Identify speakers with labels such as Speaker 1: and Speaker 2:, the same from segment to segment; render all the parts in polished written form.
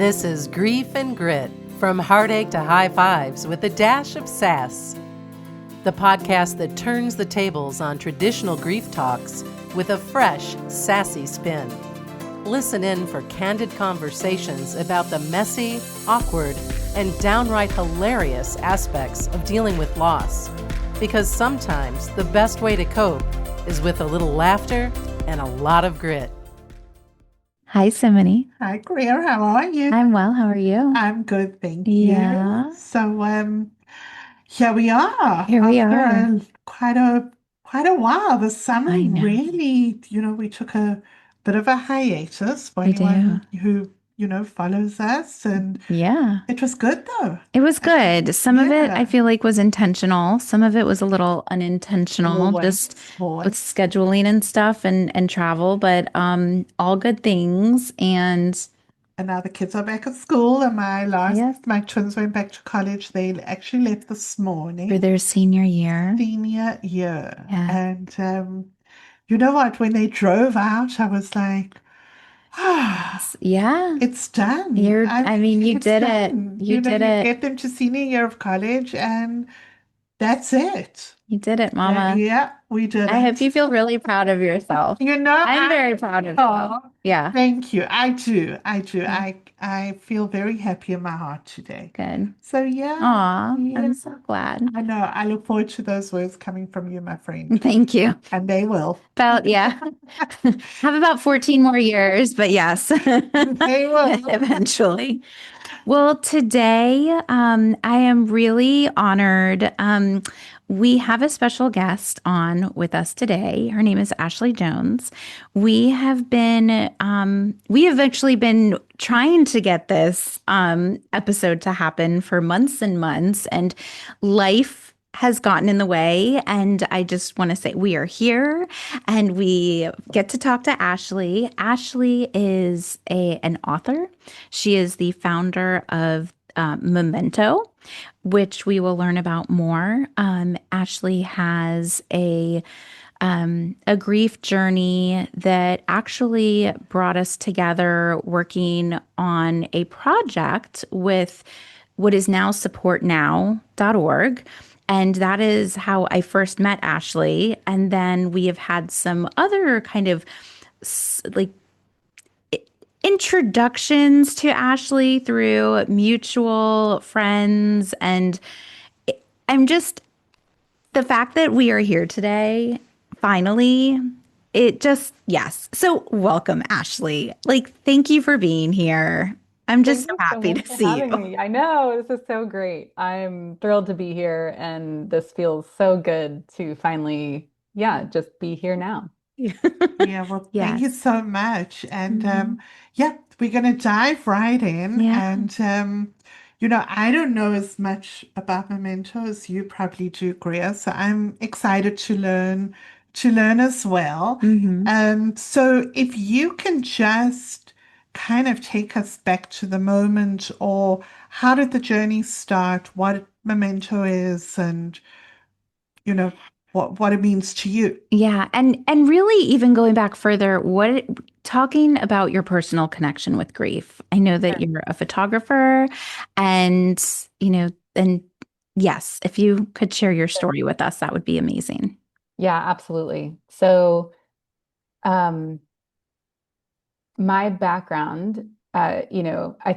Speaker 1: This is Grief and Grit, from heartache to high fives with a dash of sass. The podcast that turns the tables on traditional grief talks with a fresh, sassy spin. Listen in for candid conversations about the messy, awkward, and downright hilarious aspects of dealing with loss. Because sometimes the best way to cope is with a little laughter and a lot of grit.
Speaker 2: Hi, Simony.
Speaker 3: Hi, Greer. How are you?
Speaker 2: I'm well. How are you?
Speaker 3: I'm good, thank
Speaker 2: Yeah.
Speaker 3: you. So, here we are
Speaker 2: Here we
Speaker 3: after
Speaker 2: are.
Speaker 3: quite a while. The summer
Speaker 2: I know.
Speaker 3: really, we took a bit of a hiatus for
Speaker 2: We do.
Speaker 3: anyone who, follows us, and
Speaker 2: Yeah.
Speaker 3: it was good though.
Speaker 2: It was good. Some of it I
Speaker 3: Yeah.
Speaker 2: feel like was intentional. Some of it was a little unintentional, just with
Speaker 3: Always.
Speaker 2: scheduling and stuff and travel, but all good things. And
Speaker 3: And now the kids are back at school, and
Speaker 2: yes,
Speaker 3: my twins went back to college. They actually left this
Speaker 2: for
Speaker 3: morning,
Speaker 2: their senior year.
Speaker 3: senior year.
Speaker 2: Yeah.
Speaker 3: And you know what? When they drove out, I was like, ah,
Speaker 2: Yeah.
Speaker 3: it's done.
Speaker 2: I mean, you
Speaker 3: It's
Speaker 2: did it.
Speaker 3: done.
Speaker 2: You did
Speaker 3: You
Speaker 2: it.
Speaker 3: get them to senior year of college, and that's it.
Speaker 2: You did it, Mama.
Speaker 3: Yeah, we did
Speaker 2: I hope
Speaker 3: it.
Speaker 2: you feel really proud of yourself. I'm very proud of you.
Speaker 3: Oh,
Speaker 2: Yeah.
Speaker 3: thank you. I do. I do.
Speaker 2: Yeah.
Speaker 3: I feel very happy in my heart today.
Speaker 2: Good.
Speaker 3: So yeah,
Speaker 2: Aw,
Speaker 3: yeah.
Speaker 2: I'm so glad.
Speaker 3: I know. I look forward to those words coming from you, my friend.
Speaker 2: Thank you.
Speaker 3: And they will.
Speaker 2: Yeah. Have about 14 more years, but yes,
Speaker 3: They will.
Speaker 2: eventually. Well, today, I am really honored. We have a special guest on with us today. Her name is Ashley Jones. We have actually been trying to get this episode to happen for months and months, and life has gotten in the way. And I just want to say we are here and we get to talk to Ashley. Ashley is an author. She is the founder of Momento, which we will learn about more. Ashley has a grief journey that actually brought us together working on a project with what is now supportnow.org. And that is how I first met Ashley. And then we have had some other kind of like introductions to Ashley through mutual friends. And I'm just, the fact that we are here today, finally, yes. So welcome, Ashley. Like, thank you for being here. I'm just
Speaker 4: Thank
Speaker 2: so
Speaker 4: you so
Speaker 2: happy
Speaker 4: much
Speaker 2: to
Speaker 4: for
Speaker 2: see
Speaker 4: having
Speaker 2: you.
Speaker 4: me. I know, this is so great. I'm thrilled to be here, and this feels so good to finally, yeah, just be here now.
Speaker 3: Yeah, well, thank you
Speaker 2: Yes.
Speaker 3: so much. And
Speaker 2: Mhm.
Speaker 3: yeah, we're going to dive right in.
Speaker 2: Yeah.
Speaker 3: And, I don't know as much about Memento as you probably do, Greer. So I'm excited to learn as well.
Speaker 2: Hmm.
Speaker 3: So if you can just kind of take us back to the moment, or how did the journey start, what Memento is, and, you know, what it means to you.
Speaker 2: Yeah, and really even going back further, talking about your personal connection with grief. I know that
Speaker 4: Sure.
Speaker 2: you're a photographer and and yes, if you could share your
Speaker 4: Sure.
Speaker 2: story with us, that would be amazing.
Speaker 4: Yeah, absolutely. So, um, my background, I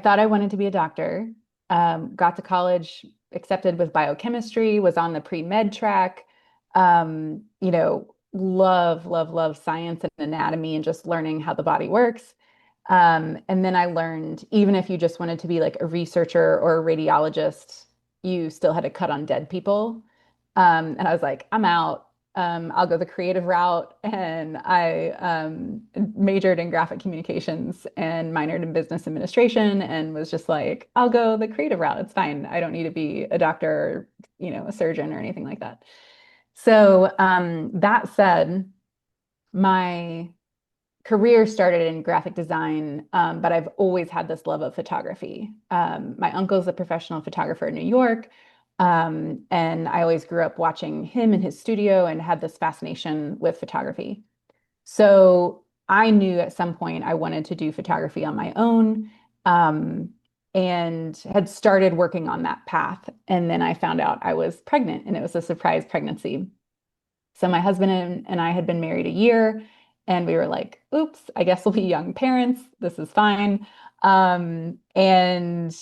Speaker 4: thought I wanted to be a doctor. Got to college, accepted with biochemistry, was on the pre-med track. Love, love, love science and anatomy and just learning how the body works. And then I learned even if you just wanted to be like a researcher or a radiologist, you still had to cut on dead people. And I was like, I'm out. I'll go the creative route. And I majored in graphic communications and minored in business administration and was just like, I'll go the creative route. It's fine. I don't need to be a doctor or, a surgeon or anything like that. So that said, my career started in graphic design, but I've always had this love of photography. My uncle's a professional photographer in New York, and I always grew up watching him in his studio and had this fascination with photography. So I knew at some point I wanted to do photography on my own. um, and had started working on that path. And then I found out I was pregnant, and it was a surprise pregnancy. So my husband and I had been married a year, and we were like, oops, I guess we'll be young parents. This is fine. And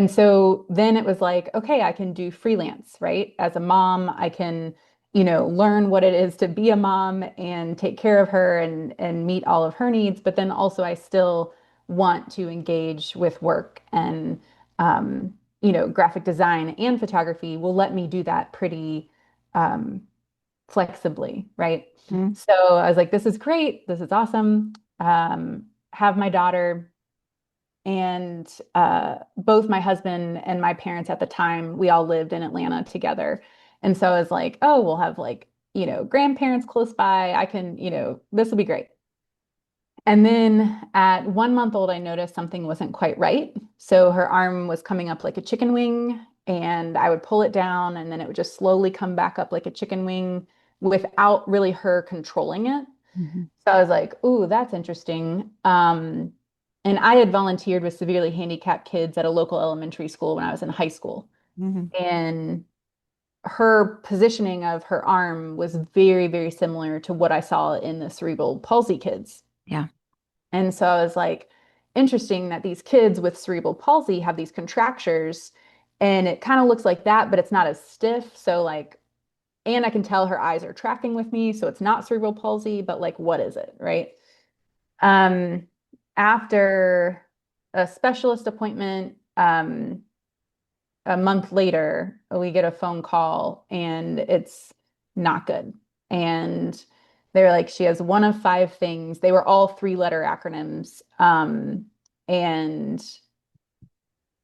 Speaker 4: so then it was like, okay, I can do freelance, right? As a mom, I can, learn what it is to be a mom and take care of her and meet all of her needs. But then also I still want to engage with work, and graphic design and photography will let me do that pretty um, flexibly, right?
Speaker 2: Mm.
Speaker 4: So I was like, this is great. This is awesome. Have my daughter, and both my husband and my parents at the time, we all lived in Atlanta together. And so I was like, oh, we'll have like, grandparents close by. I can, this will be great. And then at 1 month old, I noticed something wasn't quite right. So her arm was coming up like a chicken wing, and I would pull it down, and then it would just slowly come back up like a chicken wing without really her controlling it.
Speaker 2: Mhm.
Speaker 4: So I was like, ooh, that's interesting. And I had volunteered with severely handicapped kids at a local elementary school when I was in high school.
Speaker 3: Mhm.
Speaker 4: And her positioning of her arm was very, very similar to what I saw in the cerebral palsy kids.
Speaker 2: Yeah.
Speaker 4: And so I was like, interesting that these kids with cerebral palsy have these contractures, and it kind of looks like that, but it's not as stiff. So like, and I can tell her eyes are tracking with me, so it's not cerebral palsy, but like, what is it, right? Um, After a specialist appointment, a month later, we get a phone call, and it's not good. And they're like, she has one of five things. They were all three-letter acronyms. And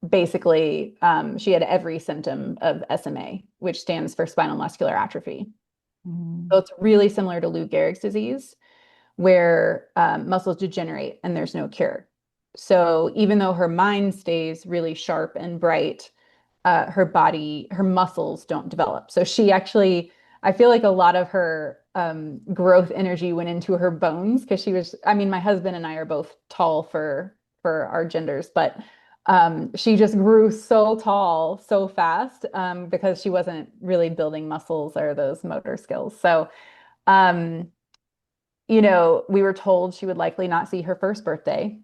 Speaker 4: basically, she had every symptom of SMA, which stands for spinal muscular atrophy. So
Speaker 3: Mhm.
Speaker 4: it's really similar to Lou Gehrig's disease, where muscles degenerate and there's no cure. So even though her mind stays really sharp and bright, her body, her muscles don't develop. So she actually, I feel like a lot of her growth energy went into her bones, because she was, I mean, my husband and I are both tall for our genders, but she just grew so tall so fast, because she wasn't really building muscles or those motor skills. So um, we were told she would likely not see her first birthday.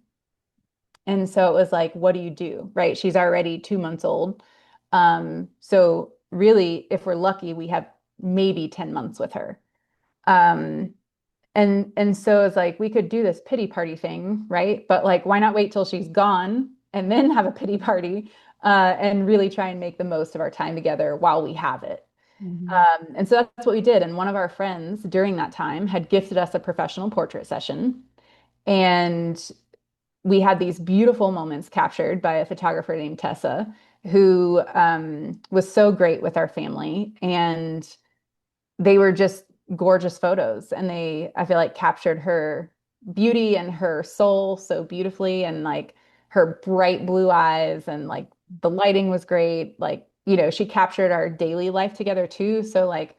Speaker 4: And so it was like, what do you do? Right? She's already 2 months old. So really, if we're lucky, we have maybe 10 months with her. Um, and so it's like, we could do this pity party thing, right? But like, why not wait till she's gone and then have a pity party, and really try and make the most of our time together while we have it.
Speaker 3: Mhm.
Speaker 4: And so that's what we did. And one of our friends during that time had gifted us a professional portrait session. And we had these beautiful moments captured by a photographer named Tessa, who was so great with our family. And they were just gorgeous photos. And I feel like, captured her beauty and her soul so beautifully. And like her bright blue eyes, and like the lighting was great. Like, she captured our daily life together too. So like,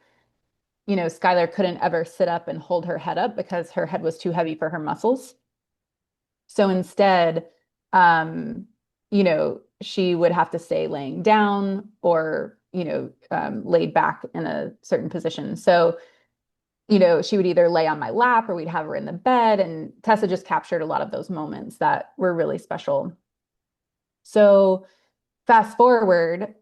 Speaker 4: Skylar couldn't ever sit up and hold her head up because her head was too heavy for her muscles. So instead, um, she would have to stay laying down, or, laid back in a certain position. So, she would either lay on my lap, or we'd have her in the bed. And Tessa just captured a lot of those moments that were really special. So fast forward,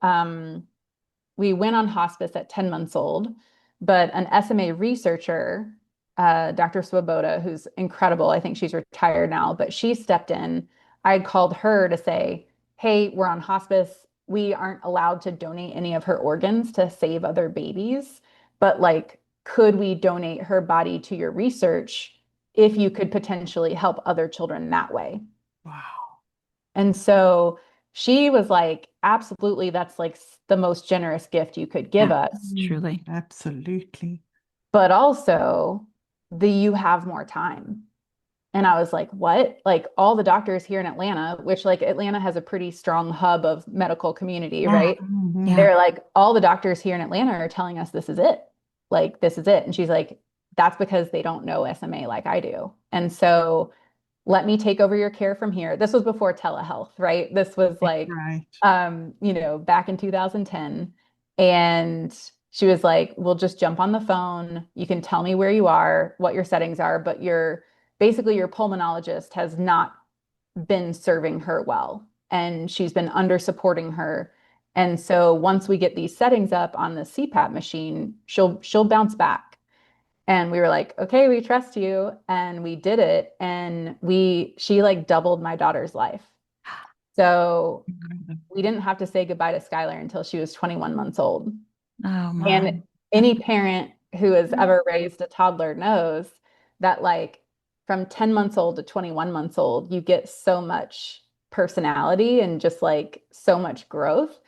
Speaker 4: we went on hospice at 10 months old, but an SMA researcher, Dr. Swoboda, who's incredible, I think she's retired now, but she stepped in. I had called her to say, hey, we're on hospice. We aren't allowed to donate any of her organs to save other babies, but like, could we donate her body to your research if you could potentially help other children that way?
Speaker 3: Wow.
Speaker 4: And so she was like, absolutely, that's like the most generous gift you could give
Speaker 2: Yeah,
Speaker 4: us.
Speaker 2: truly.
Speaker 3: Absolutely.
Speaker 4: But also, you have more time. And I was like, what? Like, all the doctors here in Atlanta, which like Atlanta has a pretty strong hub of medical community,
Speaker 2: Yeah.
Speaker 4: right?
Speaker 3: Mhm.
Speaker 2: Yeah.
Speaker 4: They're like, all the doctors here in Atlanta are telling us this is it. Like, this is it. And she's like, that's because they don't know SMA like I do. And so let me take over your care from here. This was before telehealth, right? This was like,
Speaker 3: Right.
Speaker 4: back in 2010. And she was like, we'll just jump on the phone. You can tell me where you are, what your settings are, but basically your pulmonologist has not been serving her well, and she's been under supporting her. And so once we get these settings up on the CPAP machine, she'll bounce back. And we were like, okay, we trust you. And we did it. And she like doubled my daughter's life. So we didn't have to say goodbye to Skylar until she was 21 months old.
Speaker 2: Oh,
Speaker 4: And
Speaker 2: Mom.
Speaker 4: any parent who has ever raised a toddler knows that, like, from 10 months old to 21 months old, you get so much personality and just like so much growth.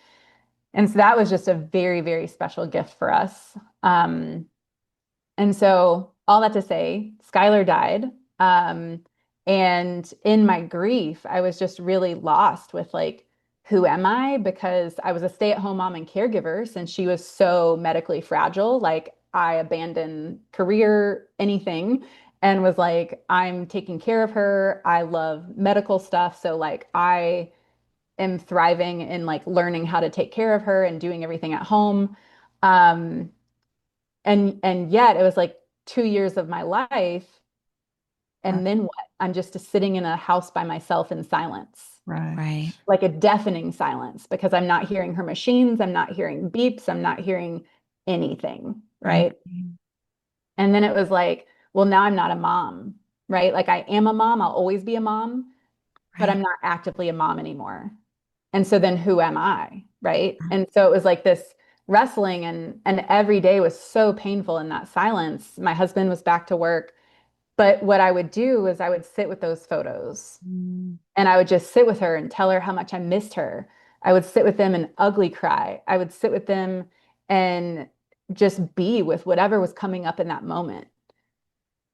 Speaker 4: And so that was just a very, very special gift for us. And so all that to say, Skylar died. Um, and in my grief, I was just really lost with like, who am I? Because I was a stay-at-home mom and caregiver since she was so medically fragile. Like I abandoned career, anything, and was like, I'm taking care of her. I love medical stuff. So like I am thriving in like learning how to take care of her and doing everything at home. Um, and yet it was like 2 years of my life,
Speaker 3: Right.
Speaker 4: and then what? I'm just sitting in a house by myself in silence,
Speaker 3: Right.
Speaker 2: Right.
Speaker 4: like a deafening silence, because I'm not hearing her machines, I'm not hearing beeps, I'm not hearing anything, right? And then it was like, well, now I'm not a mom, right? Like I am a mom, I'll always be a mom, but I'm
Speaker 2: Right.
Speaker 4: not actively a mom anymore. And so then who am I, right? And so it was like this wrestling, and every day was so painful in that silence. My husband was back to work, but what I would do is I would sit with those photos, and I would just sit with her and tell her how much I missed her. I would sit with them and ugly cry. I would sit with them and just be with whatever was coming up in that moment.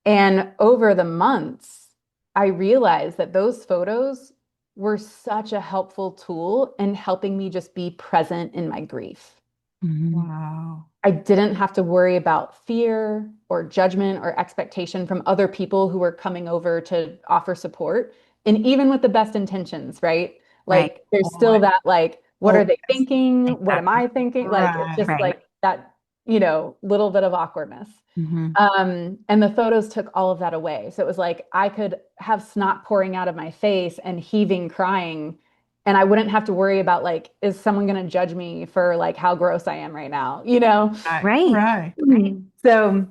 Speaker 4: And over the months, I realized that those photos were such a helpful tool in helping me just be present in my grief.
Speaker 2: Mhm.
Speaker 3: Wow.
Speaker 4: I didn't have to worry about fear or judgment or expectation from other people who were coming over to offer support. And even with the best intentions, right?
Speaker 2: Right.
Speaker 4: Like there's still
Speaker 3: Always.
Speaker 4: that, like, what are
Speaker 3: Always.
Speaker 4: they thinking? What am
Speaker 2: Exactly.
Speaker 4: I thinking? Like it's
Speaker 3: Right.
Speaker 4: just
Speaker 2: Right.
Speaker 4: like that, little bit of awkwardness.
Speaker 2: Mhm.
Speaker 4: And the photos took all of that away. So it was like I could have snot pouring out of my face and heaving, crying, and I wouldn't have to worry about like, is someone going to judge me for like how gross I am right now, you know?
Speaker 3: Right.
Speaker 2: Right.
Speaker 3: Right.
Speaker 2: Right.
Speaker 4: So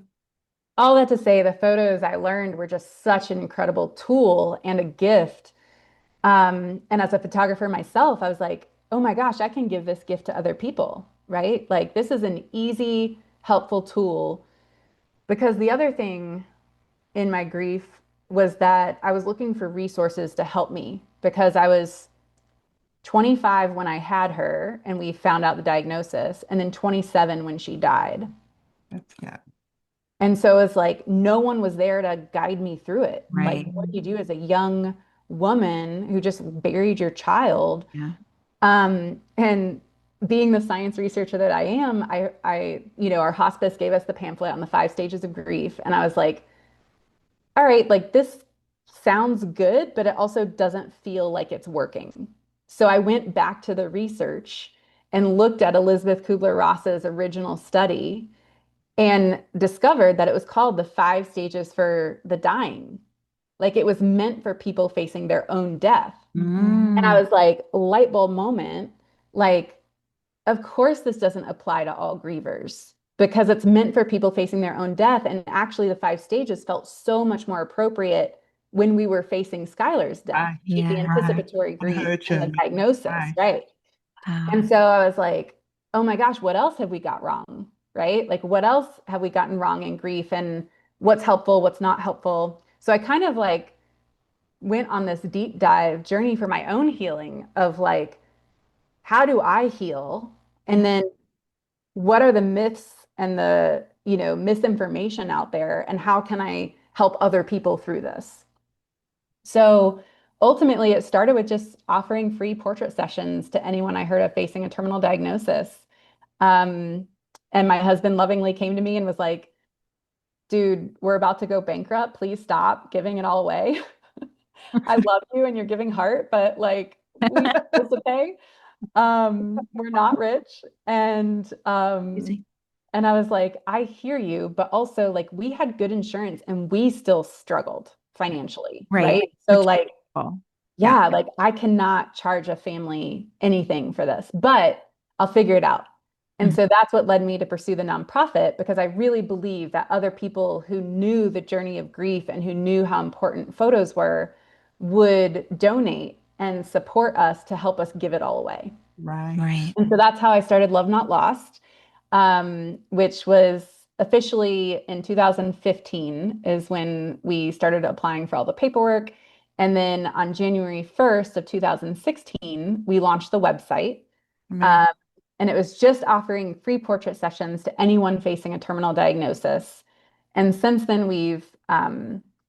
Speaker 4: all that to say, the photos I learned were just such an incredible tool and a gift. And as a photographer myself, I was like, oh my gosh, I can give this gift to other people, right? Like this is an easy, helpful tool. Because the other thing in my grief was that I was looking for resources to help me because I was 25 when I had her and we found out the diagnosis, and then 27 when she died.
Speaker 3: That's yeah.
Speaker 4: And so it's like no one was there to guide me through it. Like,
Speaker 2: Right.
Speaker 4: what do you do as a young woman who just buried your child?
Speaker 2: Yeah.
Speaker 4: And being the science researcher that I am, our hospice gave us the pamphlet on the 5 stages of grief. And I was like, all right, like this sounds good, but it also doesn't feel like it's working. So I went back to the research and looked at Elizabeth Kubler-Ross's original study and discovered that it was called the 5 stages for the dying. Like it was meant for people facing their own death. And I
Speaker 2: Mm.
Speaker 4: was like, light bulb moment, like of course, this doesn't apply to all grievers because it's meant for people facing their own death. And actually, the 5 stages felt so much more appropriate when we were facing Skylar's death,
Speaker 3: Right.
Speaker 4: the
Speaker 2: Yeah.
Speaker 3: Right.
Speaker 4: anticipatory
Speaker 3: On
Speaker 4: grief
Speaker 3: her
Speaker 4: and the
Speaker 3: journey.
Speaker 4: diagnosis,
Speaker 3: Right.
Speaker 4: right? And
Speaker 2: Wow.
Speaker 4: so I was like, oh my gosh, what else have we got wrong? Right? Like, what else have we gotten wrong in grief, and what's helpful, what's not helpful? So I kind of like went on this deep dive journey for my own healing of like, how do I heal? And
Speaker 3: Yeah.
Speaker 4: then what are the myths and the, misinformation out there, and how can I help other people through this? So ultimately, it started with just offering free portrait sessions to anyone I heard of facing a terminal diagnosis. Um, and my husband lovingly came to me and was like, dude, we're about to go bankrupt. Please stop giving it all away. I love you and you're giving heart, but like we have bills to pay. We're not rich.
Speaker 2: Easy.
Speaker 4: And I was like, I hear you, but also like we had good insurance and we still struggled financially,
Speaker 2: Right.
Speaker 4: right? So
Speaker 2: Which,
Speaker 4: like,
Speaker 2: oh, yeah.
Speaker 4: yeah, like I cannot charge a family anything for this, but I'll figure it out. And
Speaker 2: Mhm.
Speaker 4: so that's what led me to pursue the nonprofit because I really believe that other people who knew the journey of grief and who knew how important photos were would donate and support us to help us give it all away.
Speaker 3: Right.
Speaker 2: Right.
Speaker 4: And so that's how I started Love Not Lost, which was officially in 2015 is when we started applying for all the paperwork. And then on January 1st of 2016, we launched the website.
Speaker 3: Amazing.
Speaker 4: Um, and it was just offering free portrait sessions to anyone facing a terminal diagnosis. And since then, we've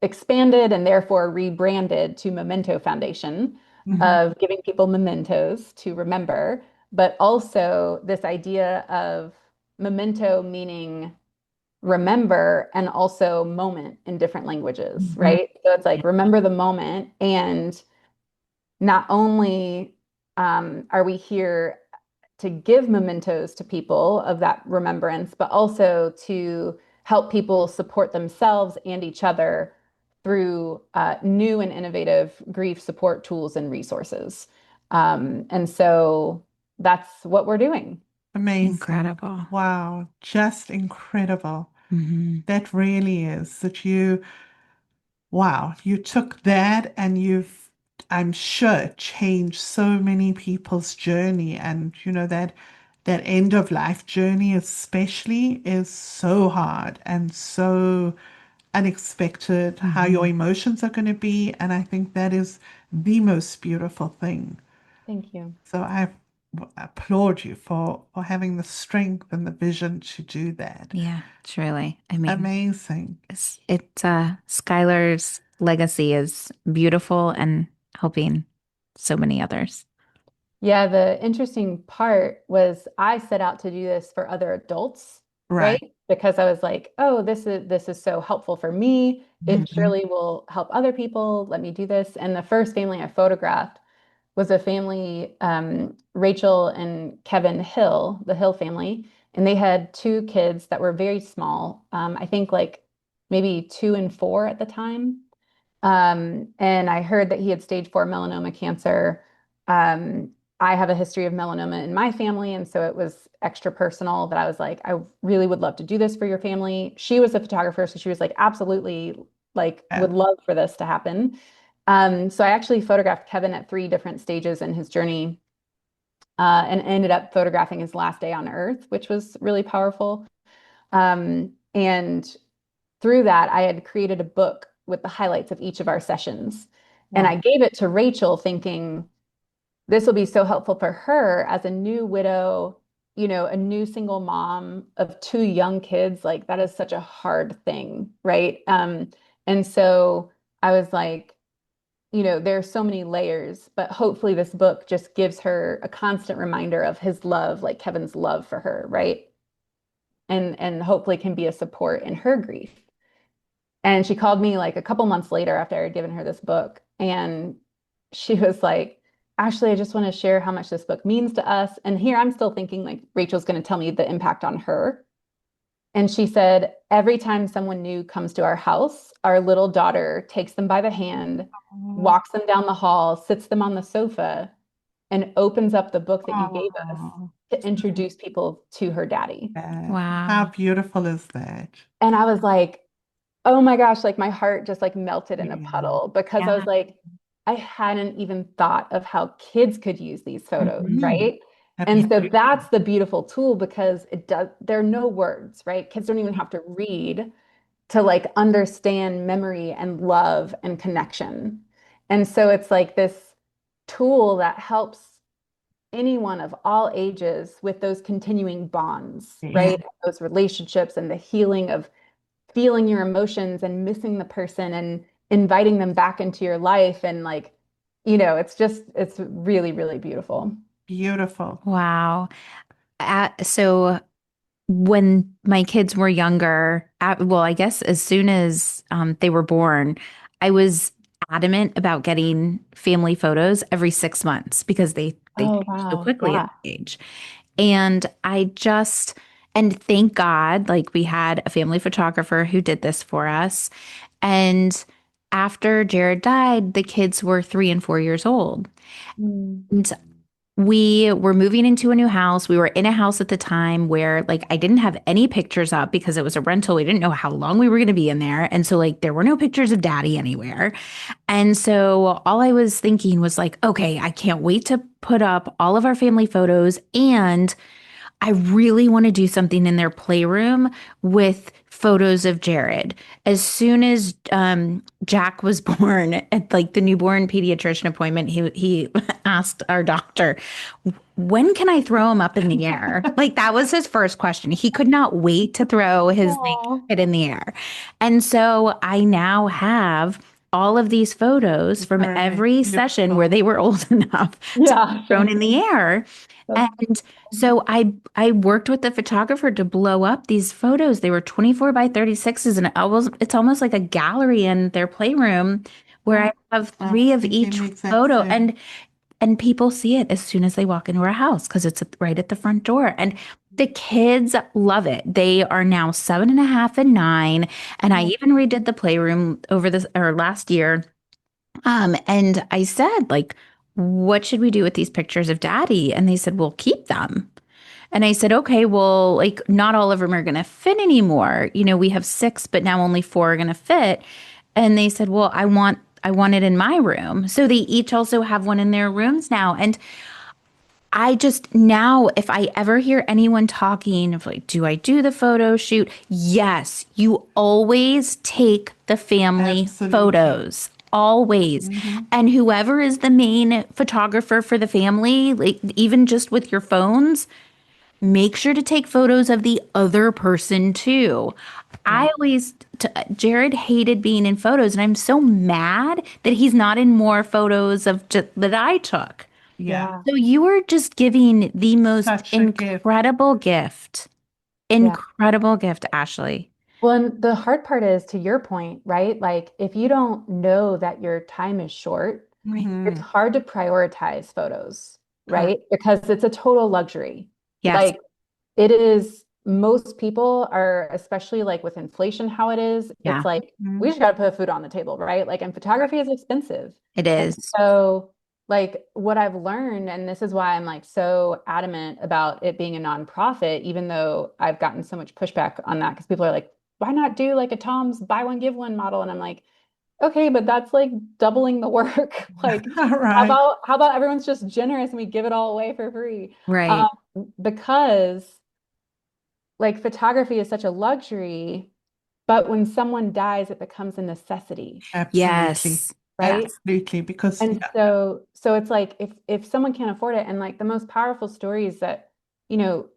Speaker 4: expanded and therefore rebranded to Memento Foundation
Speaker 2: Mhm.
Speaker 4: of giving people mementos to remember, but also this idea of memento meaning remember and also moment in different languages,
Speaker 2: Mhm.
Speaker 4: right? So it's like remember the moment and not only are we here to give mementos to people of that remembrance, but also to help people support themselves and each other through new and innovative grief support tools and resources. And so that's what we're doing.
Speaker 3: Amazing.
Speaker 2: Incredible.
Speaker 3: Wow. Just incredible.
Speaker 2: Mhm.
Speaker 3: That really is that wow, you took that and I'm sure, changed so many people's journey. And that end of life journey especially is so hard and so unexpected how your
Speaker 2: Mhm.
Speaker 3: emotions are going to be. And I think that is the most beautiful thing.
Speaker 4: Thank you.
Speaker 3: So I applaud you for having the strength and the vision to do that.
Speaker 2: Yeah, truly. I mean,
Speaker 3: Amazing.
Speaker 2: Skylar's legacy is beautiful and helping so many others.
Speaker 4: Yeah, the interesting part was I set out to do this for other adults, right?
Speaker 3: Right.
Speaker 4: Because I was like, oh, this is so helpful for me. It
Speaker 2: Mhm.
Speaker 4: surely will help other people. Let me do this. And the first family I photographed was a family, Rachel and Kevin Hill, the Hill family, and they had two kids that were very small. I think like maybe 2 and 4 at the time. And I heard that he had stage 4 melanoma cancer. Um, I have a history of melanoma in my family, and so it was extra personal that I was like, I really would love to do this for your family. She was a photographer, so she was like, absolutely, like,
Speaker 3: Yeah.
Speaker 4: would love for this to happen. So I actually photographed Kevin at 3 different stages in his journey, and ended up photographing his last day on Earth, which was really powerful. And through that, I had created a book with the highlights of each of our sessions. And
Speaker 3: Wow.
Speaker 4: I gave it to Rachel thinking this will be so helpful for her as a new widow, a new single mom of 2 young kids. Like that is such a hard thing, right? And so I was like, there are so many layers, but hopefully this book just gives her a constant reminder of his love, like Kevin's love for her, right? And hopefully can be a support in her grief. And she called me like a couple months later after I had given her this book. And she was like, Ashley, I just want to share how much this book means to us. And here I'm still thinking like Rachel's going to tell me the impact on her. And she said, every time someone new comes to our house, our little daughter takes them by the hand,
Speaker 3: Oh,
Speaker 4: walks them down the hall, sits them on the sofa, and opens up the book that you gave us
Speaker 3: oh,
Speaker 4: to introduce people to her daddy.
Speaker 3: that. How
Speaker 2: Wow.
Speaker 3: beautiful is that?
Speaker 4: And I was like, oh my gosh, like my heart just like melted in a
Speaker 3: Yeah.
Speaker 4: puddle because I
Speaker 2: Yeah.
Speaker 4: was like, I hadn't even thought of how kids could use these photos,
Speaker 2: Mhm.
Speaker 3: Mhm.
Speaker 4: right? And so
Speaker 3: Absolutely.
Speaker 4: that's the beautiful tool because there are no words, right? Kids don't even have to read to like understand memory and love and connection. And so it's like this tool that helps anyone of all ages with those continuing bonds,
Speaker 3: Yeah.
Speaker 2: Yeah.
Speaker 4: right? Those relationships and the healing of feeling your emotions and missing the person and inviting them back into your life and like it's really really beautiful.
Speaker 3: Beautiful.
Speaker 2: Wow. So when my kids were younger, well, I guess as soon as they were born, I was adamant about getting family photos every 6 months because they
Speaker 4: Oh,
Speaker 2: change so
Speaker 4: wow.
Speaker 2: quickly at
Speaker 4: Yeah.
Speaker 2: the age. And and thank God, like we had a family photographer who did this for us. And after Jared died, the kids were 3 and 4 years old.
Speaker 4: Mm.
Speaker 2: And we were moving into a new house. We were in a house at the time where like I didn't have any pictures up because it was a rental. We didn't know how long we were going to be in there. And so like there were no pictures of daddy anywhere. And so all I was thinking was like, okay, I can't wait to put up all of our family photos, and I really want to do something in their playroom with photos of Jared. As soon as Jack was born at like the newborn pediatrician appointment, he asked our doctor, "When can I throw him up in the air?" Like that was his first question. He could not wait to throw his like
Speaker 4: Aw.
Speaker 2: kid in the air. And so I now have all of these photos from
Speaker 3: Very
Speaker 2: every session where
Speaker 3: beautiful.
Speaker 2: they were old enough to be
Speaker 4: Yeah,
Speaker 2: thrown
Speaker 4: sure.
Speaker 2: in the air.
Speaker 4: That's
Speaker 2: And so I worked with the photographer to blow up these photos. They were 24 by 36s, and it's almost like a gallery in their playroom where
Speaker 3: Yeah,
Speaker 2: I have
Speaker 3: I was
Speaker 2: three of
Speaker 3: thinking
Speaker 2: each
Speaker 3: the exact
Speaker 2: photo.
Speaker 3: same.
Speaker 2: And people see it as soon as they walk into our house because it's right at the front door. And the kids love it. They are now 7.5 and 9. And I
Speaker 3: Oh,
Speaker 2: even redid the playroom over this or last year. And I said, like, what should we do with these pictures of daddy? And they said, well, keep them. And I said, okay, well, like, not all of them are going to fit anymore. You know, we have 6, but now only 4 are going to fit. And they said, well, I want it in my room. So they each also have one in their rooms now. And I just now, if I ever hear anyone talking of like, do I do the photo shoot? Yes, you always take the family
Speaker 3: absolutely.
Speaker 2: photos, always.
Speaker 3: Hmm.
Speaker 2: And whoever is the main photographer for the family, like even just with your phones, make sure to take photos of the other person too.
Speaker 3: Yeah.
Speaker 2: I always, Jared hated being in photos, and I'm so mad that he's not in more photos that I took.
Speaker 3: Yeah.
Speaker 4: Yeah.
Speaker 2: So you are just giving the most
Speaker 3: Such a gift.
Speaker 4: Yeah.
Speaker 2: incredible gift, Ashley.
Speaker 4: Well, and the hard part is to your point, right? Like if you don't know that your time is short,
Speaker 2: Right.
Speaker 4: it's
Speaker 3: Hmm.
Speaker 4: hard to prioritize photos,
Speaker 3: Correct.
Speaker 4: right? Because it's a total luxury.
Speaker 2: Yes.
Speaker 4: Like it is, most people are, especially like with inflation, how it is, it's
Speaker 2: Yeah,
Speaker 4: like we
Speaker 3: Mhm.
Speaker 4: just got to put food on the table, right? Like, and photography is expensive.
Speaker 2: it
Speaker 4: And
Speaker 2: is.
Speaker 4: so, like, what I've learned, and this is why I'm like so adamant about it being a nonprofit, even though I've gotten so much pushback on that because people are like, why not do like a Tom's buy one, give one model? And I'm like, okay, but that's like doubling the work. Like,
Speaker 3: Right.
Speaker 4: how about everyone's just generous and we give it all away for free? Um,
Speaker 2: Right.
Speaker 4: because like photography is such a luxury, but when someone dies, it becomes a necessity,
Speaker 3: Absolutely.
Speaker 2: Yes.
Speaker 4: right?
Speaker 2: Yes.
Speaker 3: Absolutely. Because,
Speaker 4: And
Speaker 3: yeah.
Speaker 4: so it's like if someone can't afford it, and like the most powerful stories that,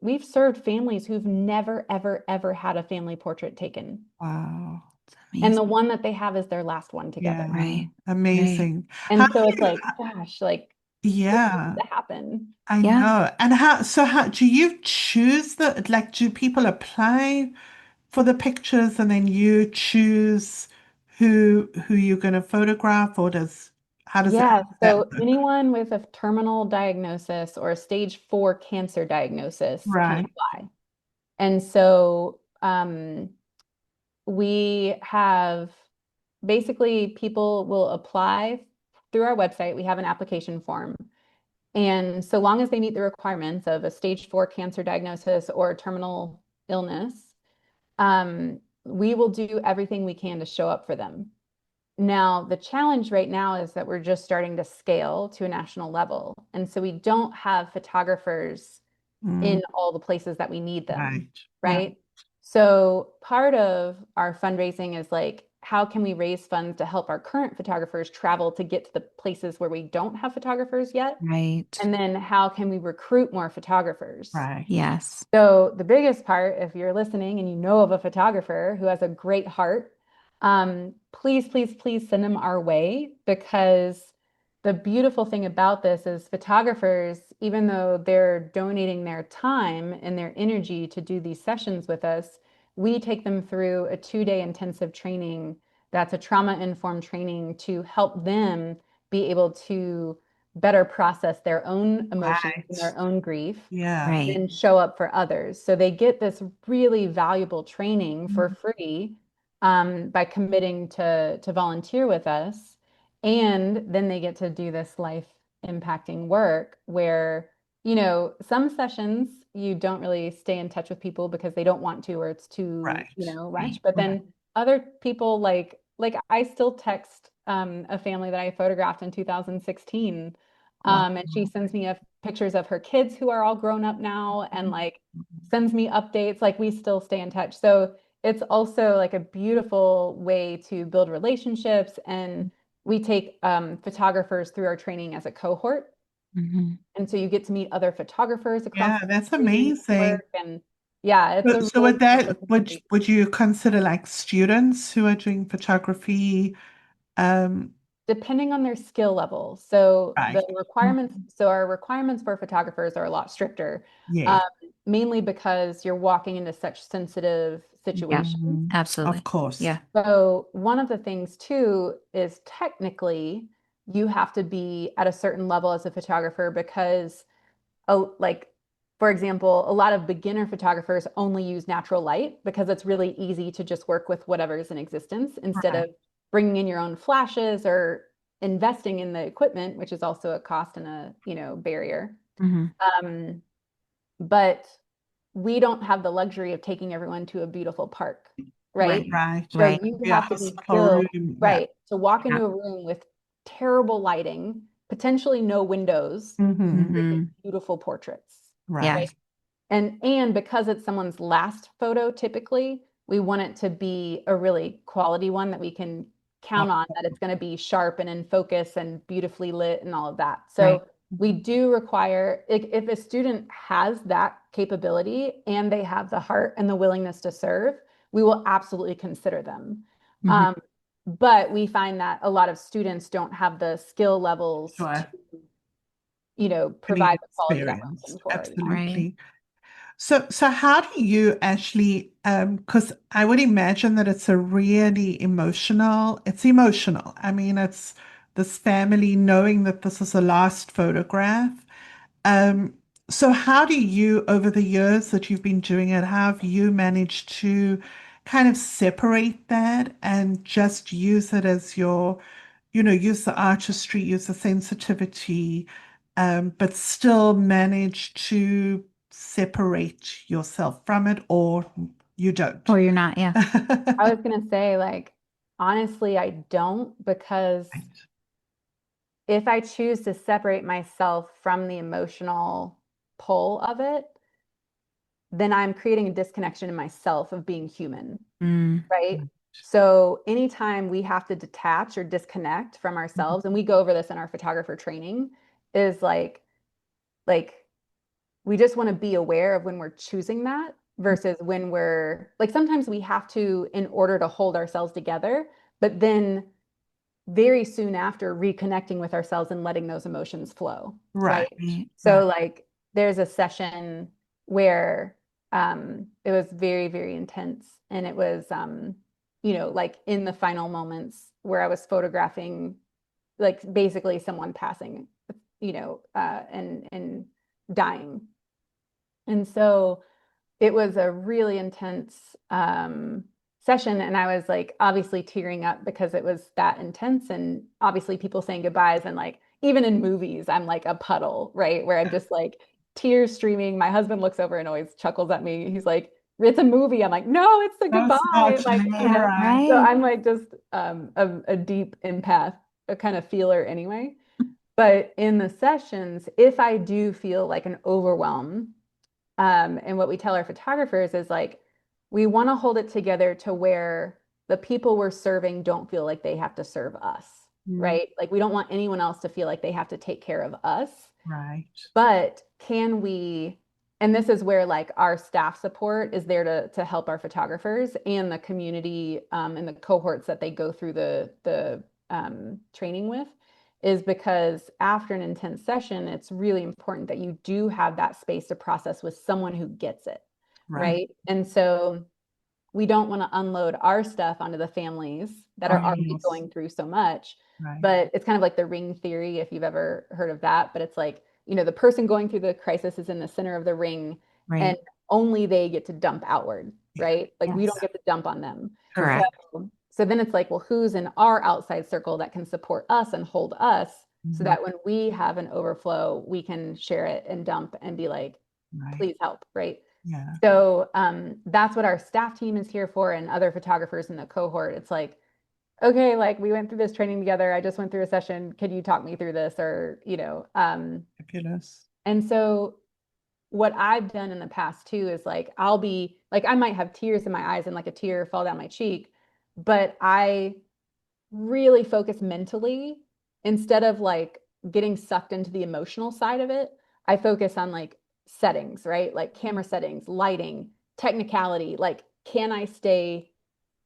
Speaker 4: we've served families who've never, ever, ever had a family portrait taken.
Speaker 3: Wow.
Speaker 2: It's
Speaker 4: And the
Speaker 2: amazing.
Speaker 4: one that they have is their last one together.
Speaker 3: Yeah.
Speaker 2: Right. Right.
Speaker 3: Amazing. How
Speaker 4: And
Speaker 3: do
Speaker 4: so it's
Speaker 3: you,
Speaker 4: like, gosh, like this needs
Speaker 3: yeah,
Speaker 4: to happen.
Speaker 3: I
Speaker 2: Yeah.
Speaker 3: know. And how do you choose like, do people apply for the pictures and then you choose who you're going to photograph, or how does
Speaker 4: Yeah,
Speaker 3: that
Speaker 4: so
Speaker 3: work?
Speaker 4: anyone with a terminal diagnosis or a stage 4 cancer diagnosis can
Speaker 3: Right.
Speaker 4: apply. And so we have basically people will apply through our website. We have an application form. And so long as they meet the requirements of a stage 4 cancer diagnosis or a terminal illness, we will do everything we can to show up for them. Now, the challenge right now is that we're just starting to scale to a national level. And so we don't have photographers
Speaker 3: Mm,
Speaker 4: in all the places that we need them,
Speaker 3: right. Yeah.
Speaker 4: right? So part of our fundraising is like, how can we raise funds to help our current photographers travel to get to the places where we don't have photographers yet?
Speaker 2: Right.
Speaker 4: And then how can we recruit more photographers?
Speaker 3: Right.
Speaker 2: Yes.
Speaker 4: So the biggest part, if you're listening and you know of a photographer who has a great heart, please, please, please send them our way, because the beautiful thing about this is photographers, even though they're donating their time and their energy to do these sessions with us, we take them through a 2-day intensive training That's a trauma-informed training to help them be able to better process their own emotions and their own grief,
Speaker 3: Yeah.
Speaker 2: Right.
Speaker 4: and show up for others. So they get this really valuable training for free by committing to volunteer with us. And then they get to do this life impacting work where, some sessions you don't really stay in touch with people because they don't want to, or it's too,
Speaker 3: Right.
Speaker 4: much. But then other people like I still text a family that I photographed in 2016. And she sends me pictures of her kids who are all grown up now, and like sends me updates. Like we still stay in touch. So it's also like a beautiful way to build relationships. And we take photographers through our training as a cohort.
Speaker 2: Mm-hmm.
Speaker 4: And so you get to meet other photographers across
Speaker 3: Yeah,
Speaker 4: the
Speaker 3: that's
Speaker 4: country,
Speaker 3: amazing.
Speaker 4: and yeah, it's a
Speaker 3: So
Speaker 4: really
Speaker 3: would that
Speaker 4: beautiful
Speaker 3: would
Speaker 4: community.
Speaker 3: would you consider like students who are doing photography? Um,
Speaker 4: Depending on their skill level. So
Speaker 3: right.
Speaker 4: our requirements for photographers are a lot stricter,
Speaker 3: Yeah.
Speaker 4: um, mainly because you're walking into such sensitive
Speaker 2: Yeah,
Speaker 4: situations.
Speaker 2: absolutely.
Speaker 3: Of course.
Speaker 2: Yeah.
Speaker 4: So one of the things too is technically you have to be at a certain level as a photographer because, like, for example, a lot of beginner photographers only use natural light because it's really easy to just work with whatever's in existence instead
Speaker 3: Right.
Speaker 4: of bringing in your own flashes or investing in the equipment, which is also a cost and a, barrier.
Speaker 2: Mm-hmm.
Speaker 4: Um, but we don't have the luxury of taking everyone to a beautiful park, right?
Speaker 3: Right.
Speaker 4: So
Speaker 2: Right.
Speaker 4: you
Speaker 3: Yeah,
Speaker 4: have to be
Speaker 3: hospital
Speaker 4: skilled,
Speaker 3: room. Yeah.
Speaker 4: right, to walk
Speaker 2: Yeah.
Speaker 4: into a room with terrible lighting, potentially no windows,
Speaker 3: Mm-hmm.
Speaker 2: Mm-hmm.
Speaker 4: beautiful portraits,
Speaker 2: Yeah.
Speaker 3: Right.
Speaker 4: right? And because it's someone's last photo, typically, we want it to be a really quality one that we can count
Speaker 3: Of
Speaker 4: on,
Speaker 3: course.
Speaker 4: that it's going to be sharp and in focus and beautifully lit and all of that.
Speaker 2: Right.
Speaker 4: So we do require, if a student has that capability and they have the heart and the willingness to serve, we will absolutely consider them.
Speaker 2: Mm-hmm.
Speaker 4: But we find that a lot of students don't have the skill levels to,
Speaker 3: Sure. Any
Speaker 4: provide the quality that we're
Speaker 3: experience.
Speaker 4: looking for. Yeah.
Speaker 2: Right.
Speaker 3: Absolutely. So how do you actually, because I would imagine that it's a really it's emotional. I mean, it's this family knowing that this is a last photograph. Um, so how do you, over the years that you've been doing it, how have you managed to kind of separate that and just use it as use the artistry, use the sensitivity, but still manage to separate yourself from it, or you don't?
Speaker 2: Or you're not. Yeah.
Speaker 4: I was gonna say, like, honestly, I don't, because if I choose to separate myself from the emotional pull of it, then I'm creating a disconnection in myself of being human,
Speaker 2: Mm.
Speaker 4: right? So anytime we have to detach or disconnect from ourselves, and we go over this in our photographer training, is like we just want to be aware of when we're choosing that versus when we're like, sometimes we have to in order to hold ourselves together, but then very soon after reconnecting with ourselves and letting those emotions flow,
Speaker 3: Right,
Speaker 4: right?
Speaker 2: Right.
Speaker 3: right,
Speaker 4: So like there's a session where it was very, very intense, and it was like in the final moments where I was photographing like basically someone passing, and dying. And so it was a really intense session. And I was like, obviously tearing up because it was that intense. And obviously, people saying goodbyes. And like, even in movies, I'm like a puddle, right? Where I'm just like tears streaming. My husband looks over and always chuckles at me. He's like, it's a movie. I'm like, no, it's the
Speaker 3: no, it's
Speaker 4: goodbye.
Speaker 3: not.
Speaker 4: Like,
Speaker 3: Right.
Speaker 4: so
Speaker 2: Right.
Speaker 4: I'm like just a deep empath, a kind of feeler anyway. But in the sessions, if I do feel like an overwhelm, and what we tell our photographers is like, we want to hold it together to where the people we're serving don't feel like they have to serve us,
Speaker 3: Mm,
Speaker 4: right? Like we don't want anyone else to feel like they have to take care of us.
Speaker 3: right.
Speaker 4: But can we, and this is where like our staff support is there to help our photographers and the community, and the cohorts that they go through the training with, is because after an intense session, it's really important that you do have that space to process with someone who gets it,
Speaker 3: Right.
Speaker 4: right? And so we don't want to unload our stuff onto the families that are
Speaker 3: Of
Speaker 4: already
Speaker 3: course.
Speaker 4: going through so much.
Speaker 3: Right.
Speaker 4: But it's kind of like the ring theory, if you've ever heard of that. But it's like, the person going through the crisis is in the center of the ring, and
Speaker 2: Right.
Speaker 4: only they get to dump outward, right? Like we don't
Speaker 2: Yes.
Speaker 4: get to dump on them.
Speaker 2: Correct.
Speaker 4: So then it's like, well, who's in our outside circle that can support us and hold us so that when we have an overflow, we can share it and dump and be like,
Speaker 3: Right.
Speaker 4: please help, right?
Speaker 3: Yeah.
Speaker 4: So that's what our staff team is here for, and other photographers in the cohort. It's like, okay, like we went through this training together. I just went through a session. Could you talk me through this? Or,
Speaker 3: Fabulous.
Speaker 4: and so what I've done in the past too is like, I'll be like, I might have tears in my eyes and like a tear fall down my cheek, but I really focus mentally instead of like getting sucked into the emotional side of it. I focus on like settings, right? Like camera settings, lighting, technicality. Like, can I stay,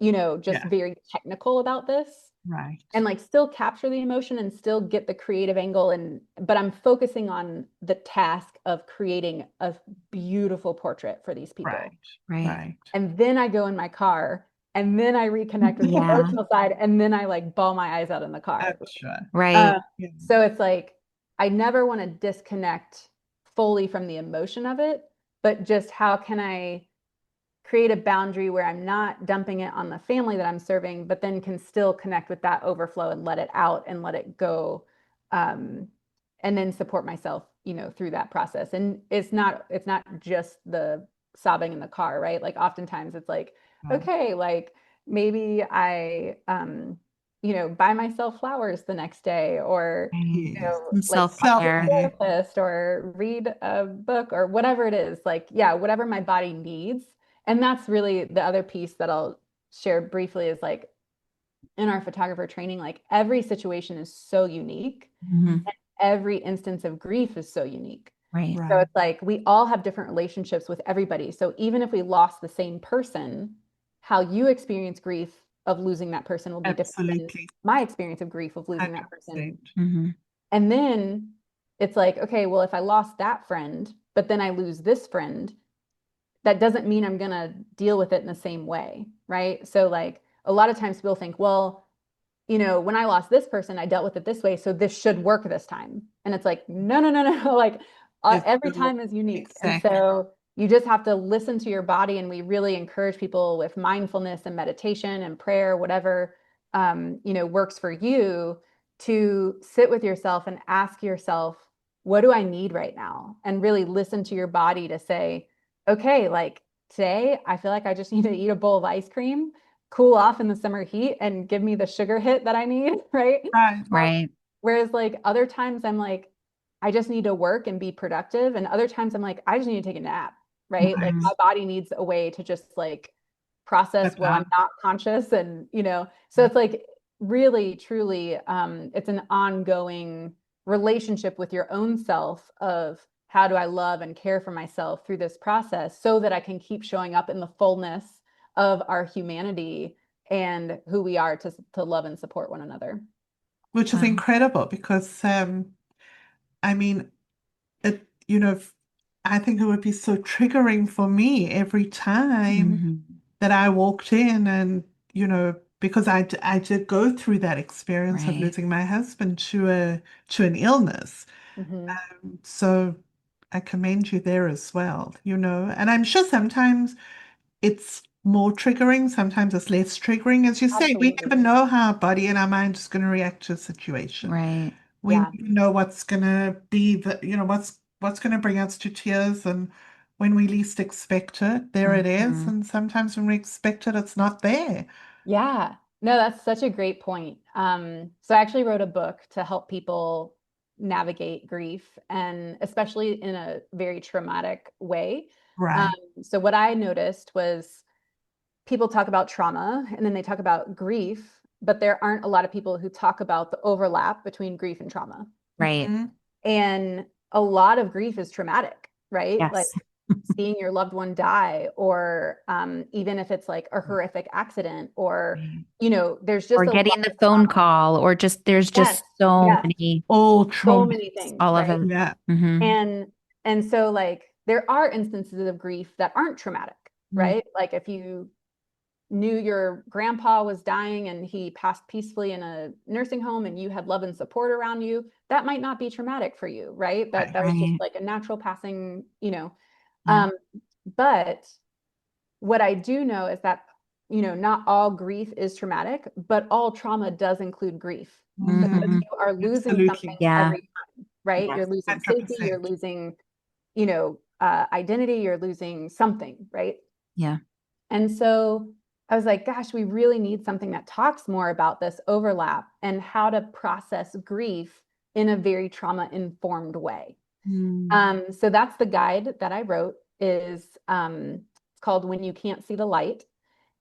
Speaker 4: just
Speaker 3: Yeah.
Speaker 4: very technical about this
Speaker 3: Right.
Speaker 4: and like still capture the emotion and still get the creative angle, but I'm focusing on the task of creating a beautiful portrait for these people.
Speaker 3: Right.
Speaker 2: Right.
Speaker 3: Right.
Speaker 4: And then I go in my car and then I reconnect with the
Speaker 2: Yeah.
Speaker 4: emotional side, and then I like bawl my eyes out in the car.
Speaker 3: I'm sure.
Speaker 2: Right.
Speaker 3: Yeah.
Speaker 4: So it's like, I never want to disconnect fully from the emotion of it, but just how can I create a boundary where I'm not dumping it on the family that I'm serving, but then can still connect with that overflow and let it out and let it go. And then support myself, through that process. And it's not just the sobbing in the car, right? Like oftentimes it's like,
Speaker 3: Right.
Speaker 4: okay, like maybe I, buy myself flowers the next day, or,
Speaker 3: Yes.
Speaker 2: Some
Speaker 4: like
Speaker 2: self-care.
Speaker 4: therapist, or read a book, or whatever it is, like, yeah, whatever my body needs. And that's really the other piece that I'll share briefly is like, in our photographer training, like every situation is so unique.
Speaker 2: Mhm.
Speaker 4: Every instance of grief is so unique.
Speaker 2: Right.
Speaker 4: So
Speaker 3: Right.
Speaker 4: it's like we all have different relationships with everybody. So even if we lost the same person, how you experience grief of losing that person will be different than
Speaker 3: Absolutely.
Speaker 4: my experience of grief of losing that person.
Speaker 3: 100%.
Speaker 2: Mhm.
Speaker 4: And then it's like, okay, well, if I lost that friend, but then I lose this friend, that doesn't mean I'm going to deal with it in the same way, right? So like a lot of times people think, well, when I lost this person, I dealt with it this way, so this should work this time. And it's like, no, no, no, no. Like
Speaker 3: It's
Speaker 4: every
Speaker 3: so
Speaker 4: time is unique. And
Speaker 3: exactly.
Speaker 4: so you just have to listen to your body. And we really encourage people with mindfulness and meditation and prayer, whatever, works for you, to sit with yourself and ask yourself, what do I need right now? And really listen to your body to say, okay, like today, I feel like I just need to eat a bowl of ice cream, cool off in the summer heat, and give me the sugar hit that I need, right?
Speaker 3: Right.
Speaker 2: Right.
Speaker 4: Whereas like other times I'm like, I just need to work and be productive. And other times I'm like, I just need to take a nap, right? Like
Speaker 2: Mhm.
Speaker 4: my body needs a way to just like process while I'm not conscious. And, so it's like really, truly, it's an ongoing relationship with your own self of how do I love and care for myself through this process so that I can keep showing up in the fullness of our humanity and who we are to love and support one another.
Speaker 3: Which is
Speaker 2: Wow.
Speaker 3: incredible because I mean it, I think it would be so triggering for me every time
Speaker 2: Mhm.
Speaker 3: that I walked in and, because I did go through that experience of
Speaker 2: Right.
Speaker 3: losing my husband to an illness.
Speaker 4: Mhm.
Speaker 3: So I commend you there as well, and I'm sure sometimes it's more triggering, sometimes it's less triggering. As you say, we
Speaker 4: Absolutely.
Speaker 3: never know how our body and our mind is going to react to a situation.
Speaker 2: Right.
Speaker 3: We
Speaker 4: Yeah.
Speaker 3: never know what's going to be what's going to bring us to tears, and when we least expect it, there it is.
Speaker 2: Mhm.
Speaker 3: And sometimes when we expect it, it's not there.
Speaker 4: Yeah. No, that's such a great point. So I actually wrote a book to help people navigate grief, and especially in a very traumatic way. Um,
Speaker 3: Right.
Speaker 4: so what I noticed was people talk about trauma and then they talk about grief, but there aren't a lot of people who talk about the overlap between grief and trauma.
Speaker 2: Right.
Speaker 3: Mhm.
Speaker 4: And a lot of grief is traumatic, right? Like
Speaker 2: Yes.
Speaker 4: seeing your loved one die, or even if it's like a horrific accident, or,
Speaker 2: Right.
Speaker 4: there's
Speaker 2: Or
Speaker 4: just a lot
Speaker 2: getting the
Speaker 4: of
Speaker 2: phone
Speaker 4: trauma.
Speaker 2: call, or there's
Speaker 4: Yes,
Speaker 2: just so
Speaker 4: yes,
Speaker 2: many,
Speaker 3: All
Speaker 4: so
Speaker 3: trauma.
Speaker 4: many things,
Speaker 2: all of
Speaker 4: right?
Speaker 2: it.
Speaker 3: Yeah.
Speaker 2: Mhm.
Speaker 4: And so like there are instances of grief that aren't traumatic,
Speaker 3: Mm.
Speaker 4: right? Like if you knew your grandpa was dying and he passed peacefully in a nursing home and you had love and support around you, that might not be traumatic for you, right? That was just
Speaker 2: Right.
Speaker 4: like a natural passing, you know.
Speaker 2: Yeah.
Speaker 4: But what I do know is that, not all grief is traumatic, but all trauma does include grief because
Speaker 3: Mm-hmm.
Speaker 2: Mhm.
Speaker 4: you are losing something
Speaker 3: Absolutely.
Speaker 2: Yeah.
Speaker 4: every time, right?
Speaker 3: Yes,
Speaker 4: You're losing safety, you're
Speaker 3: 100%.
Speaker 4: losing, identity, you're losing something, right?
Speaker 2: Yeah.
Speaker 4: And so I was like, gosh, we really need something that talks more about this overlap and how to process grief in a very trauma-informed way.
Speaker 2: Mm.
Speaker 4: So that's the guide that I wrote is it's called When You Can't See the Light.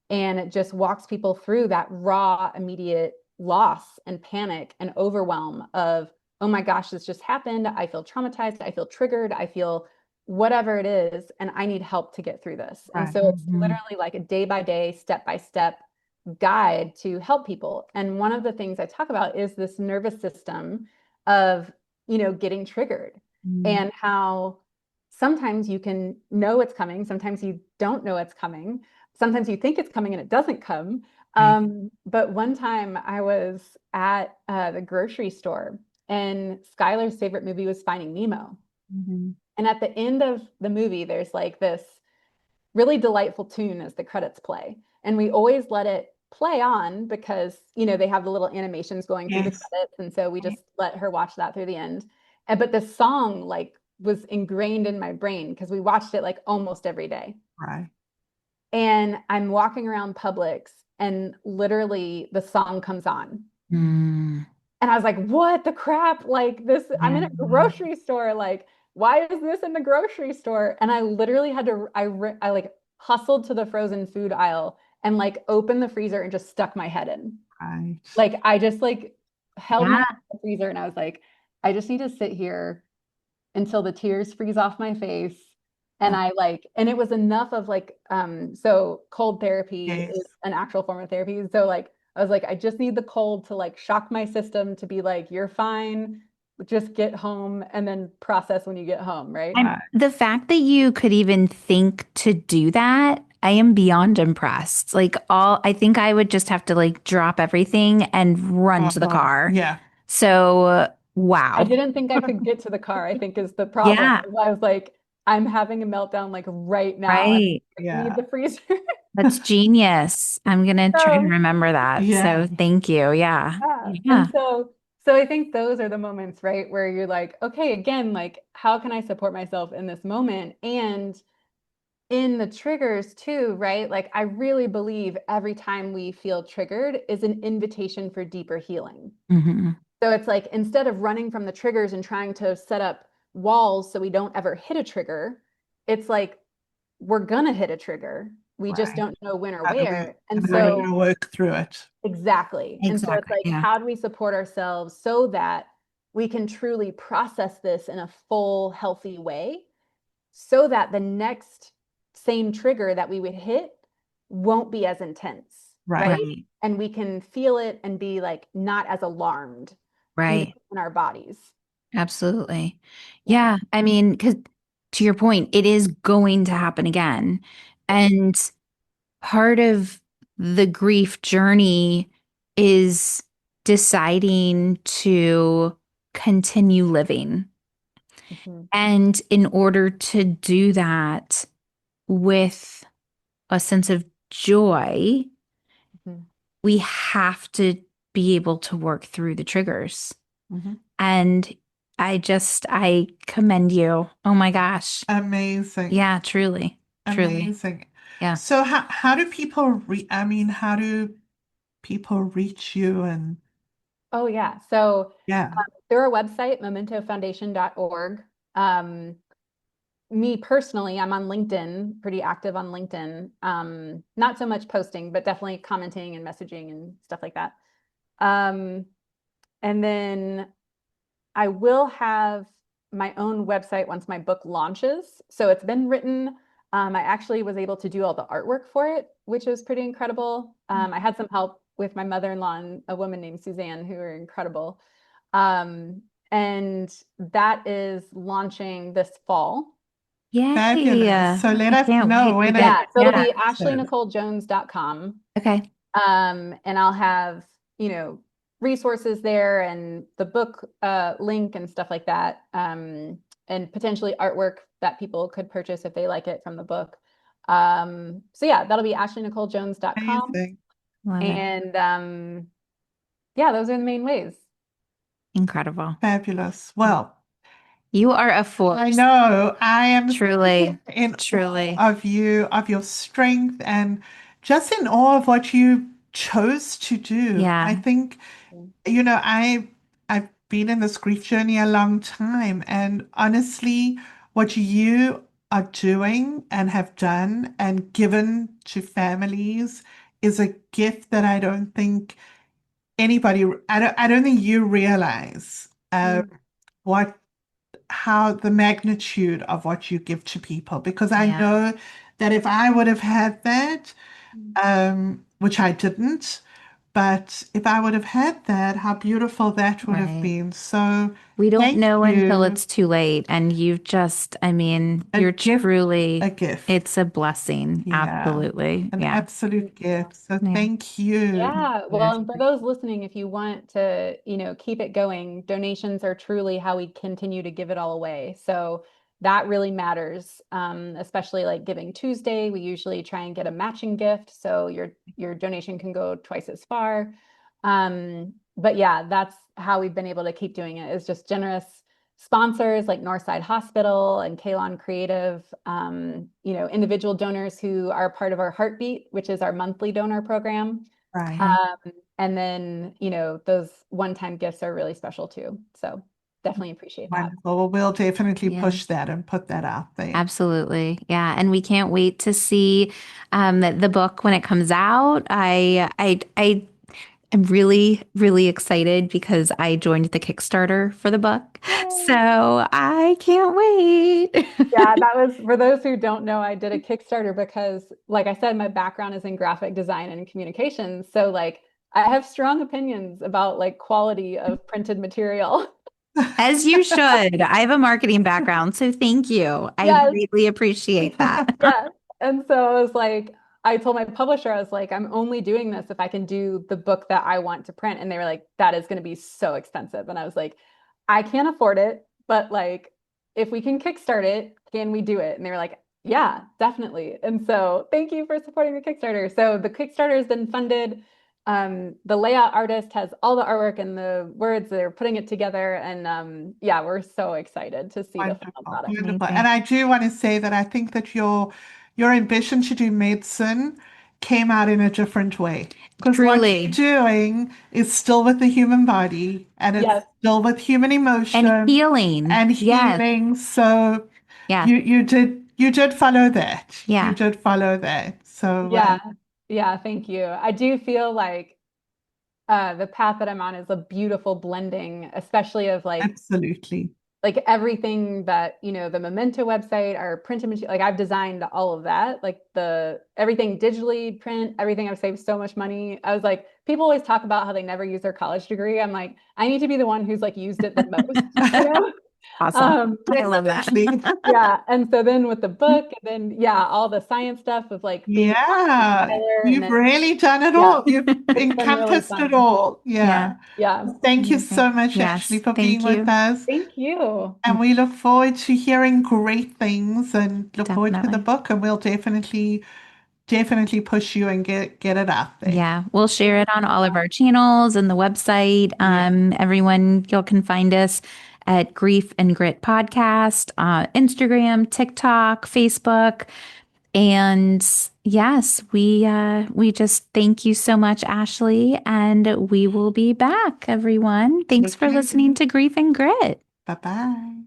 Speaker 4: And it just walks people through that raw, immediate loss and panic and overwhelm of, oh my gosh, this just happened. I feel traumatized. I feel triggered. I feel whatever it is. And I need help to get through this. And
Speaker 3: Right.
Speaker 4: so it's
Speaker 2: Mhm.
Speaker 4: literally like a day by day, step by step guide to help people. And one of the things I talk about is this nervous system of, getting triggered
Speaker 2: Mm.
Speaker 4: and how sometimes you can know it's coming, sometimes you don't know it's coming, sometimes you think it's coming and it doesn't come.
Speaker 2: Right.
Speaker 4: But one time I was at the grocery store and Skylar's favorite movie was Finding Nemo.
Speaker 2: Mhm.
Speaker 4: And at the end of the movie, there's like this really delightful tune as the credits play. And we always let it play on because, they have the little animations going through the
Speaker 3: Yes.
Speaker 4: credits. And so we
Speaker 2: Right.
Speaker 4: just let her watch that through the end. But the song like was ingrained in my brain because we watched it like almost every day.
Speaker 3: Right.
Speaker 4: And I'm walking around Publix and literally the song comes on.
Speaker 2: Mm.
Speaker 4: And I was like, what the crap? Like this, I'm in
Speaker 2: Yeah.
Speaker 4: a grocery store. Like, why is this in the grocery store? And I literally had to, I like hustled to the frozen food aisle and like opened the freezer and just stuck my head in.
Speaker 3: Right.
Speaker 4: Like, I just like held my
Speaker 2: Yeah.
Speaker 4: head in the freezer and I was like, I just need to sit here until the tears freeze off my face. And
Speaker 3: Oh,
Speaker 4: I like, and it was enough of like, so cold therapy is
Speaker 3: yes.
Speaker 4: an actual form of therapy. So like, I was like, I just need the cold to like shock my system to be like, you're fine, just get home and then process when you get home, right?
Speaker 2: I'm
Speaker 3: Right.
Speaker 2: the fact that you could even think to do that, I am beyond impressed. Like I think I would just have to like drop everything and run to the
Speaker 3: Uh-huh.
Speaker 2: car.
Speaker 3: Yeah.
Speaker 2: So,
Speaker 4: I
Speaker 2: wow.
Speaker 4: didn't think I could get to the car, I think is the problem.
Speaker 2: Yeah,
Speaker 4: I was like, I'm having a meltdown like right now. I
Speaker 2: right.
Speaker 4: need
Speaker 3: Yeah.
Speaker 4: the freezer.
Speaker 2: That's genius. I'm gonna try to
Speaker 4: So
Speaker 2: remember that.
Speaker 3: Yeah.
Speaker 2: So, thank you. Yeah.
Speaker 4: yeah.
Speaker 2: Yeah.
Speaker 4: And so I think those are the moments, right, where you're like, okay, again, like how can I support myself in this moment? And in the triggers too, right? Like I really believe every time we feel triggered is an invitation for deeper healing.
Speaker 2: Hmm.
Speaker 4: So it's like instead of running from the triggers and trying to set up walls so we don't ever hit a trigger, it's like we're gonna hit a trigger. We just
Speaker 3: Right.
Speaker 4: don't know when or
Speaker 3: How do we,
Speaker 4: where. And
Speaker 3: and how do
Speaker 2: Right.
Speaker 3: we
Speaker 4: so
Speaker 3: work through it?
Speaker 4: exactly. And so it's
Speaker 2: Exactly.
Speaker 4: like,
Speaker 2: Yeah.
Speaker 4: how do we support ourselves so that we can truly process this in a full, healthy way so that the next same trigger that we would hit won't be as intense,
Speaker 3: Right.
Speaker 4: right?
Speaker 2: Right.
Speaker 4: And we can feel it and be like not as alarmed,
Speaker 2: Right.
Speaker 4: in our bodies.
Speaker 2: Absolutely.
Speaker 4: Yeah.
Speaker 2: Yeah. I mean, because to your point, it is going to happen again. And part of the grief journey is deciding to continue living.
Speaker 4: Mhm.
Speaker 2: And in order to do that with a sense of joy,
Speaker 4: Mhm.
Speaker 2: we have to be able to work through the triggers.
Speaker 3: Mhm.
Speaker 2: And I commend you. Oh my gosh.
Speaker 3: Amazing.
Speaker 2: Yeah, truly. Truly.
Speaker 3: Amazing.
Speaker 2: Yeah.
Speaker 3: So how do people I mean, how do people reach you and
Speaker 4: Oh, yeah. So
Speaker 3: yeah.
Speaker 4: through our website, mementofoundation.org. Me personally, I'm on LinkedIn, pretty active on LinkedIn. Not so much posting, but definitely commenting and messaging and stuff like that. Um, and then I will have my own website once my book launches. So it's been written. I actually was able to do all the artwork for it, which was pretty incredible. I had some help with my mother-in-law and a woman named Suzanne, who are incredible. Um, and that is launching this fall.
Speaker 2: Yay.
Speaker 3: Fabulous. So let
Speaker 2: I
Speaker 3: us
Speaker 2: can't
Speaker 3: know
Speaker 2: wait to
Speaker 3: when
Speaker 2: get,
Speaker 4: Yeah, so it'll
Speaker 2: yeah.
Speaker 4: be ashleynicolejones.com.
Speaker 2: Okay.
Speaker 4: And I'll have, resources there and the book link and stuff like that. And potentially artwork that people could purchase if they like it from the book. So yeah, that'll be ashleynicolejones.com.
Speaker 3: amazing.
Speaker 2: Love it.
Speaker 4: And yeah, those are the main ways.
Speaker 2: Incredible.
Speaker 3: Fabulous. Well,
Speaker 2: You are a force.
Speaker 3: I know I am
Speaker 2: Truly.
Speaker 3: in
Speaker 2: Truly.
Speaker 3: awe of you, of your strength, and just in awe of what you chose to do.
Speaker 2: Yeah.
Speaker 3: I think, I've been in this grief journey a long time, and honestly, what you are doing and have done and given to families is a gift that I don't think I don't think you realize what how the magnitude of what you give to people, because I
Speaker 2: Yeah.
Speaker 3: know that if I would have had that, which I didn't, but if I would have had that, how beautiful that would have
Speaker 2: Right.
Speaker 3: been. So
Speaker 2: We don't
Speaker 3: thank
Speaker 2: know until
Speaker 3: you.
Speaker 2: it's too late. And you've just, I mean,
Speaker 3: A
Speaker 2: you're
Speaker 3: gift,
Speaker 2: truly,
Speaker 3: a gift.
Speaker 2: it's a blessing.
Speaker 3: Yeah,
Speaker 2: Absolutely.
Speaker 3: an
Speaker 2: Yeah.
Speaker 3: absolute gift. So
Speaker 2: Yeah.
Speaker 3: thank you.
Speaker 4: Yeah, well, and for those listening, if you want to, keep it going, donations are truly how we continue to give it all away. So that really matters, especially like Giving Tuesday. We usually try and get a matching gift, so your donation can go twice as far. But yeah, that's how we've been able to keep doing it, is just generous sponsors like Northside Hospital and Kalon Creative, individual donors who are part of our Heartbeat, which is our monthly donor program.
Speaker 3: Right.
Speaker 4: And then, those one-time gifts are really special too. So definitely appreciate that.
Speaker 3: Wonderful. Well, we'll definitely
Speaker 2: Yeah.
Speaker 3: push that and put that out there.
Speaker 2: Absolutely. Yeah. And we can't wait to see the book when it comes out. I'm really, really excited because I joined the Kickstarter for the book. So I can't wait.
Speaker 4: Yeah, that was, for those who don't know, I did a Kickstarter because, like I said, my background is in graphic design and communications. So like I have strong opinions about like quality of printed material.
Speaker 2: As you should. I have a marketing background, so thank you. I
Speaker 4: Yes.
Speaker 2: greatly appreciate that.
Speaker 4: Yeah. And so I was like, I told my publisher, I was like, I'm only doing this if I can do the book that I want to print. And they were like, that is going to be so expensive. And I was like, I can't afford it, but like, if we can kickstart it, can we do it? And they were like, yeah, definitely. And so thank you for supporting the Kickstarter. So the Kickstarter has been funded. The layout artist has all the artwork and the words. They're putting it together. And yeah, we're so excited to see the final product.
Speaker 3: Wonderful. And I do want to say that I think that your ambition to do medicine came out in a different way. Because what you're doing is still with the human body, and it's still with human emotion
Speaker 2: and healing.
Speaker 3: and healing. So
Speaker 2: yeah,
Speaker 3: you did follow that.
Speaker 2: Yeah.
Speaker 3: You did follow that. So
Speaker 4: yeah, thank you. I do feel like the path that I'm on is a beautiful blending, especially of like
Speaker 3: absolutely.
Speaker 4: Like everything that, the Momento website, our printed material, like I've designed all of that, like everything digitally print, everything. I've saved so much money. I was like, people always talk about how they never use their college degree. I'm like, I need to be the one who's like used it the most.
Speaker 2: Awesome. I love that.
Speaker 4: Yeah. And so then with the book, and then all the science stuff of like being
Speaker 3: you've really done it all. You've encompassed it all. Yeah. Thank you so much, Ashley, for being with us.
Speaker 4: Thank you.
Speaker 3: And we look forward to hearing great things and look forward to the book. And we'll definitely push you and get it out there.
Speaker 2: Yeah, we'll share it on all of our channels and the website. Everyone, you can find us at Grief and Grit Podcast, Instagram, TikTok, Facebook. And yes, we just thank you so much, Ashley, and we will be back, everyone. Thanks for listening to Grief and Grit.
Speaker 3: Bye-bye.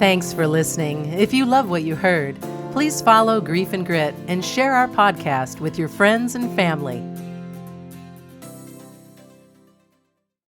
Speaker 1: Thanks for listening. If you love what you heard, please follow Grief and Grit and share our podcast with your friends and family.